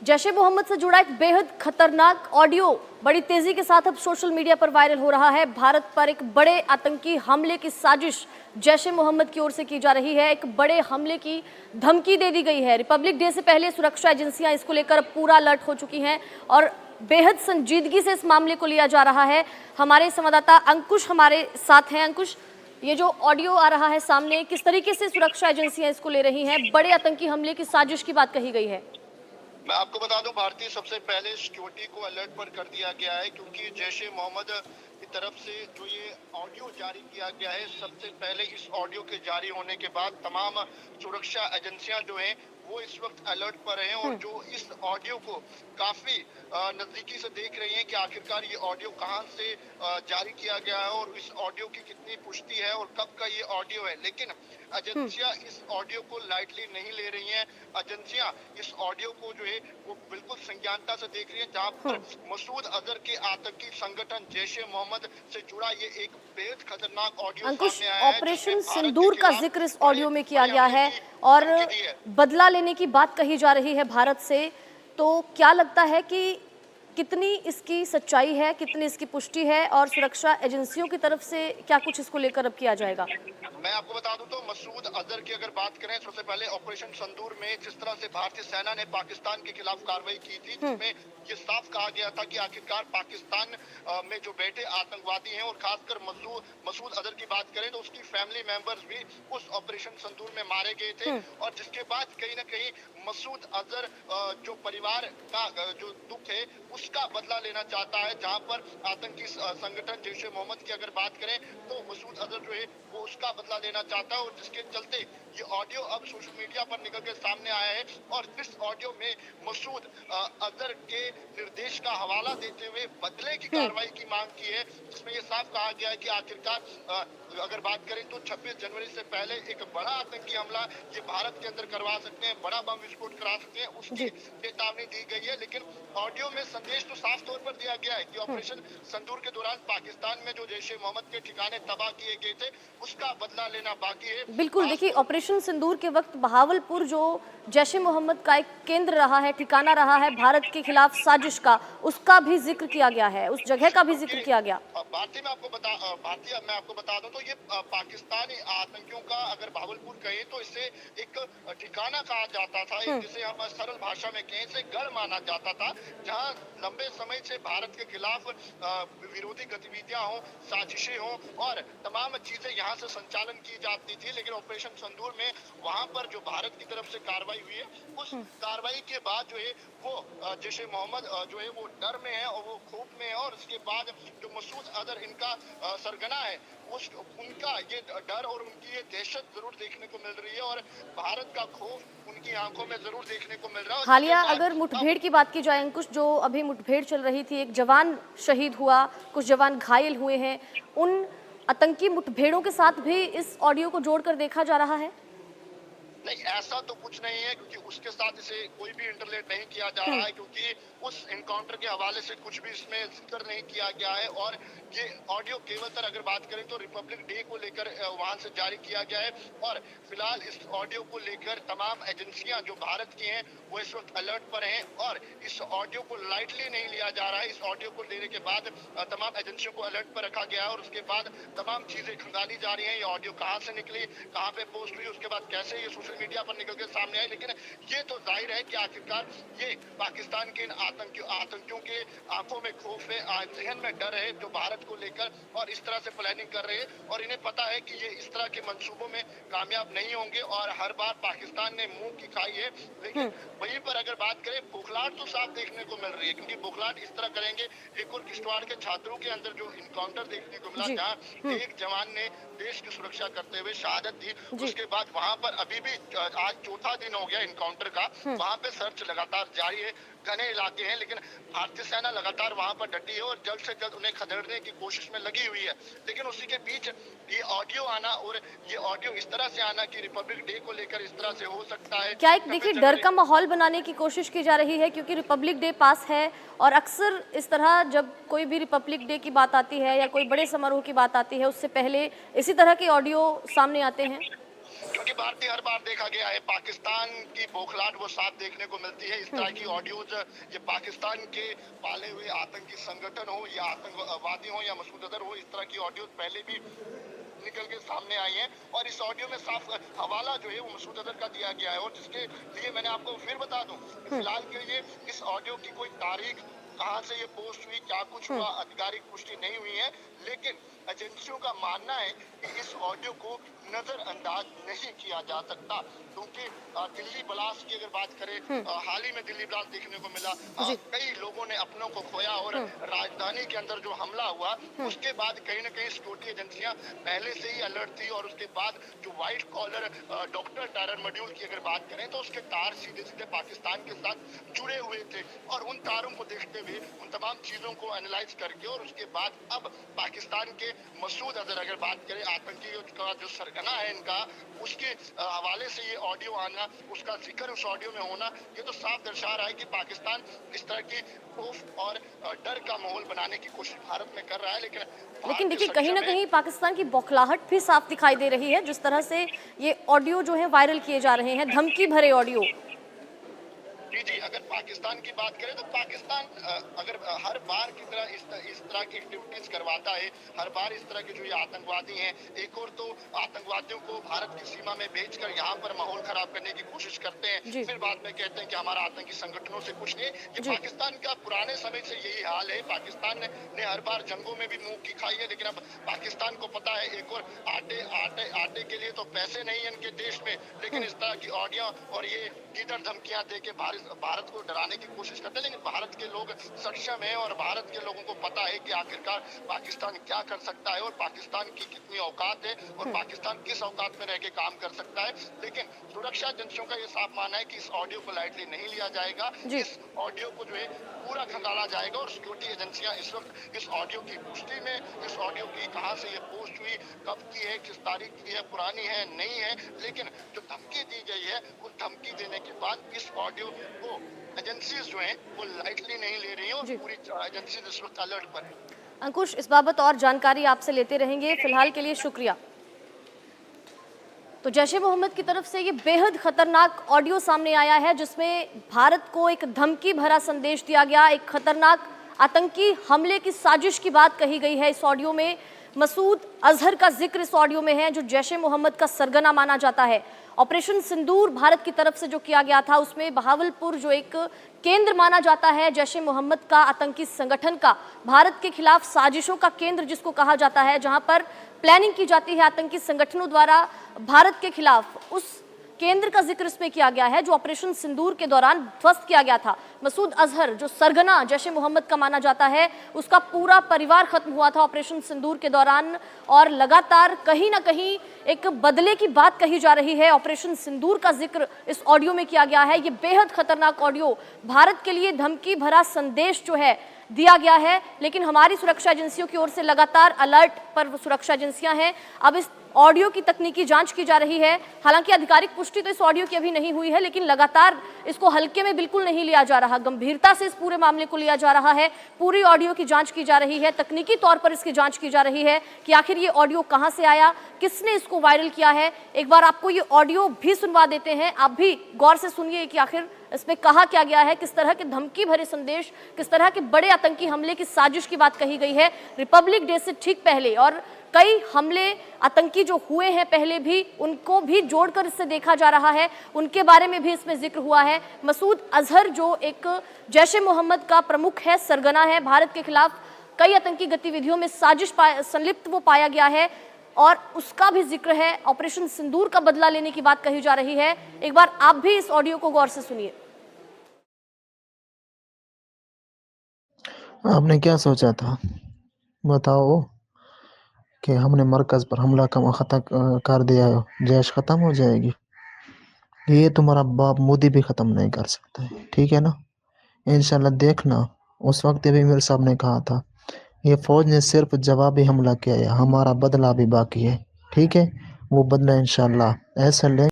जैश ए मोहम्मद से जुड़ा एक बेहद खतरनाक ऑडियो बड़ी तेजी के साथ अब सोशल मीडिया पर वायरल हो रहा है। भारत पर एक बड़े आतंकी हमले की साजिश जैश ए मोहम्मद की ओर से की जा रही है। एक बड़े हमले की धमकी दे दी गई है। रिपब्लिक डे से पहले सुरक्षा एजेंसियां इसको लेकर पूरा अलर्ट हो चुकी हैं और बेहद संजीदगी से इस मामले को लिया जा रहा है। हमारे संवाददाता अंकुश हमारे साथ हैं। अंकुश, ये जो ऑडियो आ रहा है सामने, किस तरीके से सुरक्षा एजेंसियां इसको ले रही हैं? बड़े आतंकी हमले की साजिश की बात कही गई है। मैं आपको बता दूं, भारतीय सबसे पहले सिक्योरिटी को अलर्ट पर कर दिया गया है, क्योंकि जैश ए मोहम्मद की तरफ से जो ये ऑडियो जारी किया गया है, सबसे पहले इस ऑडियो के जारी होने के बाद तमाम सुरक्षा एजेंसियां जो हैं वो इस वक्त अलर्ट पर हैं और जो इस ऑडियो को काफी नजदीकी से देख रही हैं कि आखिरकार ये ऑडियो कहां से जारी किया गया है और इस ऑडियो की कितनी पुष्टि है और कब का ये ऑडियो है। लेकिन एजेंसियां इस ऑडियो को लाइटली नहीं ले रही हैं। एजेंसियां इस ऑडियो को जो है वो बिल्कुल संज्ञानता से देख रही हैं, जहां पर मसूद अजहर के आतंकी संगठन जैश ए मोहम्मद से जुड़ा ये एक बेहद खतरनाक ऑडियो अंकुश, सामने आया है। ऑपरेशन सिंदूर का जिक्र इस ऑडियो में किया गया है और बदला लेने की बात कही जा रही है भारत से। तो क्या लगता है कि कितनी इसकी सच्चाई है, कितनी इसकी पुष्टि है और सुरक्षा एजेंसियों की तरफ से क्या कुछ इसको लेकर अब किया जाएगा? मैं आपको बता दूं तो मसूद अजहर की अगर बात करें, सबसे पहले ऑपरेशन संदूर में जिस तरह से भारतीय सेना ने पाकिस्तान के खिलाफ कार्रवाई की थी, जिसमें ये साफ कहा गया था कि आखिरकार पाकिस्तान में जो बैठे आतंकवादी हैं और खासकर मसूद अजहर की बात करें तो उसकी फैमिली मेंबर्स भी उस ऑपरेशन संदूर में मारे गए थे। और जिसके बाद कहीं ना कहीं मसूद अजहर जो परिवार का जो दुख है उसका बदला लेना चाहता है। जहां पर आतंकी संगठन जैश ए मोहम्मद की अगर बात करें तो मसूद अजहर जो है वो उसका बदला लेना चाहता है और जिसके चलते ये ऑडियो अब सोशल मीडिया पर निकल के सामने आया है। और इस ऑडियो में मसूद अजहर के निर्देश का हवाला देते हुए बदले की कार्रवाई की मांग की है, जिसमें ये साफ कहा गया है कि आखिरकार अगर बात करें तो 26 जनवरी से पहले एक बड़ा आतंकी हमला ये भारत के अंदर करवा सकते हैं, बड़ा बम विस्फोट करा सकते हैं, उसकी चेतावनी दी गई है। लेकिन ऑडियो में संदेश तो साफ तौर पर दिया गया है कि ऑपरेशन संदूर के दौरान पाकिस्तान में जो जैश ए मोहम्मद के ठिकाने तबाह किए गए थे उसका बदला लेना बाकी है। बिल्कुल, देखिए ऑपरेशन सिंदूर के वक्त बहावलपुर जो जैश ए मोहम्मद का एक केंद्र रहा है, ठिकाना रहा है भारत के खिलाफ साजिश का, उसका भी जिक्र किया गया है, उस जगह का भी जिक्र किया गया। भारतीय मैं आपको बता दूं तो ये पाकिस्तानी आतंकियों का अगर बहावलपुर कहें तो इसे एक ठिकाना कहा जाता था, जिसे हम सरल भाषा में कहें इसे गढ़ माना जाता था, जहां लंबे समय से भारत के खिलाफ विरोधी गतिविधियां हो, साजिशें हो और तमाम चीजें यहाँ से संचालन की जाती थी। लेकिन ऑपरेशन संदूर में वहां पर जो भारत की तरफ से कार्रवाई हुई है, उस कार्रवाई के बाद जो है वो जैश ए मोहम्मद जो है वो डर में है और वो खौफ में है। और उसके बाद जो मसूद अजहर इनका सरगना है उनका ये डर और उनकी ये दहशत जरूर देखने को मिल रही है और भारत का खौफ उनकी आंखों में जरूर देखने को मिल रहा है। हालिया अगर मुठभेड़ की बात की जाए अंकुश, जो अभी मुठभेड़ चल रही थी, एक जवान शहीद हुआ, कुछ जवान घायल हुए हैं, उन आतंकी मुठभेड़ों के साथ भी इस ऑडियो को जोड़कर देखा जा रहा है? नहीं, ऐसा तो कुछ नहीं है, क्योंकि उसके साथ इसे कोई भी इंटरलेट नहीं किया जा रहा है, क्योंकि उस एनकाउंटर के हवाले से कुछ भी इसमें जिक्र नहीं किया गया है। और ये ऑडियो केवल अगर बात करें तो रिपब्लिक डे को लेकर वहां से जारी किया गया है और फिलहाल इस ऑडियो को लेकर तमाम एजेंसियां जो भारत की हैं वो इस वक्त अलर्ट पर हैं और इस ऑडियो को लाइटली नहीं लिया जा रहा है। इस ऑडियो को लेने के बाद तमाम एजेंसियों को अलर्ट पर रखा गया है और उसके बाद तमाम चीजें खंगाली जा रही हैं। ये ऑडियो कहाँ से निकली, कहाँ पे पोस्ट हुई, उसके बाद कैसे ये सोशल मीडिया पर निकल के सामने आई। लेकिन ये तो जाहिर है कि आखिरकार ये पाकिस्तान के इन आतंकियों के आंखों में खौफ है, जहन में डर है, जो भारत को लेकर और इस तरह से प्लानिंग कर रहे हैं और इन्हें पता है कि ये इस तरह के मंसूबों में कामयाब नहीं होंगे और हर बार पाकिस्तान ने मुंह की खाई है। लेकिन वहीं पर अगर बात करें, बुखलाहट तो साफ देखने को मिल रही है, क्योंकि बुखलाहट इस तरह करेंगे। एक और किश्तवाड़ के छात्रों के अंदर जो इनकाउंटर देखने को मिला, जहाँ एक जवान ने देश की सुरक्षा करते हुए शहादत दी, उसके बाद वहां पर अभी भी आज चौथा दिन हो गया इनकाउंटर का, वहां पे सर्च लगातार जारी है, घने इलाके हैं, लेकिन भारतीय सेना लगातार वहां पर डटी है और जल्द से जल्द उन्हें खदेड़ने की कोशिश में लगी हुई है। लेकिन उसी के बीच ये ऑडियो आना और ये ऑडियो इस तरह से आना कि रिपब्लिक डे को लेकर इस तरह से हो सकता है, क्या एक देखिए डर का माहौल बनाने की कोशिश की जा रही है, क्योंकि रिपब्लिक डे पास है और अक्सर इस तरह जब कोई भी रिपब्लिक डे की बात आती है या कोई बड़े समारोह की बात आती है, उससे पहले इसी तरह के ऑडियो सामने आते हैं। क्योंकि भारतीय हर बार देखा गया है पाकिस्तान की बौखलाहट वो साफ देखने को मिलती है। इस तरह की ऑडियोज ये पाकिस्तान के पाले हुए आतंकी संगठन हो या आतंकवादी हो या मसूद अजहर हो, इस तरह की ऑडियोज पहले भी निकल के सामने आई है और इस ऑडियो में साफ हवाला जो है वो मसूद अजहर का दिया गया है। और जिसके लिए मैंने आपको फिर बता दूं, फिलहाल के लिए इस ऑडियो की कोई तारीख, कहां से ये पोस्ट हुई, क्या कुछ हुआ, आधिकारिक पुष्टि नहीं हुई है। लेकिन एजेंसियों का मानना है कि इस ऑडियो को नजरअंदाज नहीं किया जा सकता, क्योंकि दिल्ली ब्लास्ट की अगर बात करें, हाल ही में दिल्ली ब्लास्ट देखने को मिला, कई लोगों ने अपनों को खोया और राजधानी के अंदर जो हमला हुआ उसके बाद कहीं ना कहीं सिक्योरिटी एजेंसियां पहले से ही अलर्ट थी। और उसके बाद जो white collar doctor terror module की अगर बात करें तो उसके तार सीधे सीधे पाकिस्तान के साथ जुड़े हुए थे। और उन तारों को देखते हुए उन तमाम चीजों को एनालाइज करके और उसके बाद अब पाकिस्तान के मसूद अजहर अगर बात करें, आतंकी का जो सरगना है इनका, उसके हवाले से ये ऑडियो आना, उसका जिक्र उस ऑडियो में होना, ये तो साफ दर्शा रहा है कि पाकिस्तान इस तरह की खौफ और डर का माहौल बनाने की कोशिश भारत में कर रहा है। लेकिन देखिए, कहीं ना कहीं पाकिस्तान की बौखलाहट भी साफ दिखाई दे रही है, जिस तरह से ये ऑडियो जो है वायरल किए जा रहे हैं, धमकी भरे ऑडियो। जी, अगर पाकिस्तान की बात करें तो पाकिस्तान अगर हर बार की तरह इस तरह की एक्टिविटीज करवाता है, हर बार इस तरह के जो ये आतंकवादी हैं, एक और तो आतंकवादियों को भारत की सीमा में भेजकर यहाँ पर माहौल खराब करने की कोशिश करते हैं, फिर बाद में कहते हैं कि हमारा आतंकी संगठनों से कुछ नहीं। ये पाकिस्तान का पुराने समय से यही हाल है। पाकिस्तान ने हर बार जंगों में भी मुंह की खाई है, लेकिन अब पाकिस्तान को पता है एक और आटे के लिए तो पैसे नहीं है इनके देश में, लेकिन इस तरह की ऑडियो और ये कीदर धमकियां दे के भारत को डराने की कोशिश करते हैं। लेकिन भारत के लोग सक्षम है और भारत के लोगों को पता है कि आखिरकार पाकिस्तान क्या कर सकता है और पाकिस्तान की कितनी औकात है और पाकिस्तान किस औकात में रह के काम कर सकता है। लेकिन सुरक्षा एजेंसियों का ये साफ मानना है कि इस ऑडियो को लाइटली नहीं लिया जाएगा, इस ऑडियो को जो है पूरा खंगाला जाएगा। और सिक्योरिटी एजेंसियां इस वक्त इस ऑडियो की पुष्टि में, इस ऑडियो की कहां से ये पोस्ट हुई, कब की है, किस तारीख की है, पुरानी है, नहीं है, लेकिन जो धमकी दी गई है उस धमकी देने के बाद इस ऑडियो को एजेंसीज जो हैं वो लाइटली नहीं ले रही हैं और पूरी एजेंसीज इस वक्त अलर्ट पर है। अंकुश, इस बाबत और जानकारी आपसे लेते रहेंगे, फिलहाल के लिए शुक्रिया। तो जैश ए मोहम्मद की तरफ से ये बेहद खतरनाक ऑडियो सामने आया है, जिसमें भारत को एक धमकी भरा संदेश दिया गया, एक खतरनाक आतंकी हमले की साजिश की बात कही गई है। इस ऑडियो में मसूद अजहर का जिक्र इस ऑडियो में है, जो जैश ए मोहम्मद का सरगना माना जाता है। ऑपरेशन सिंदूर भारत की तरफ से जो किया गया था, उसमें बहावलपुर जो एक केंद्र माना जाता है जैश ए मोहम्मद का आतंकी संगठन का, भारत के खिलाफ साजिशों का केंद्र जिसको कहा जाता है, जहां पर प्लानिंग की जाती है आतंकी संगठनों द्वारा भारत के खिलाफ, उस केंद्र का जिक्र इसमें किया गया है जो ऑपरेशन सिंदूर के दौरान ध्वस्त किया गया था। मसूद अजहर जो सरगना जैश ए मोहम्मद का माना जाता है, उसका पूरा परिवार खत्म हुआ था ऑपरेशन सिंदूर के दौरान, और लगातार कहीं ना कहीं एक बदले की बात कही जा रही है। ऑपरेशन सिंदूर का जिक्र इस ऑडियो में किया गया है। ये बेहद खतरनाक ऑडियो, भारत के लिए धमकी भरा संदेश जो है दिया गया है, लेकिन हमारी सुरक्षा एजेंसियों की ओर से लगातार अलर्ट पर सुरक्षा एजेंसियां हैं। अब इस ऑडियो की तकनीकी जांच की जा रही है। हालांकि आधिकारिक पुष्टि तो इस ऑडियो की अभी नहीं हुई है, लेकिन लगातार इसको हल्के में बिल्कुल नहीं लिया जा रहा, गंभीरता से इस पूरे मामले को लिया जा रहा है। पूरी ऑडियो की जांच की जा रही है, तकनीकी तौर पर इसकी जांच की जा रही है कि आखिर ये ऑडियो कहां से आया, किसने इसको वायरल किया है। एक बार आपको ये ऑडियो भी सुनवा देते हैं, आप भी गौर से सुनिए कि आखिर इसमें कहा क्या गया है, किस तरह के धमकी भरे संदेश, किस तरह के बड़े आतंकी हमले की साजिश की बात कही गई है। रिपब्लिक डे से ठीक पहले और कई हमले आतंकी जो हुए हैं पहले भी, उनको भी जोड़कर इससे देखा जा रहा है, उनके बारे में भी इसमें जिक्र हुआ है। मसूद अजहर जो एक जैश ए मोहम्मद का प्रमुख है, सरगना है, भारत के खिलाफ कई आतंकी गतिविधियों में साजिश संलिप्त वो पाया गया है, और उसका भी जिक्र है। ऑपरेशन सिंदूर का बदला लेने की बात कही जा रही है। एक बार आप भी इस ऑडियो को गौर से सुनिए। आपने क्या सोचा था, बताओ कि हमने मरकज पर हमला कर दिया है, जैश खत्म हो जाएगी? ये तुम्हारा बाप मोदी भी खत्म नहीं कर सकता है, ठीक है ना? इंशाल्लाह देखना। उस वक्त भी मेरे साहब ने कहा था, ये फौज ने सिर्फ जवाबी हमला किया है, हमारा बदला भी बाकी है, ठीक है? वो बदला इंशाल्लाह ऐसा ले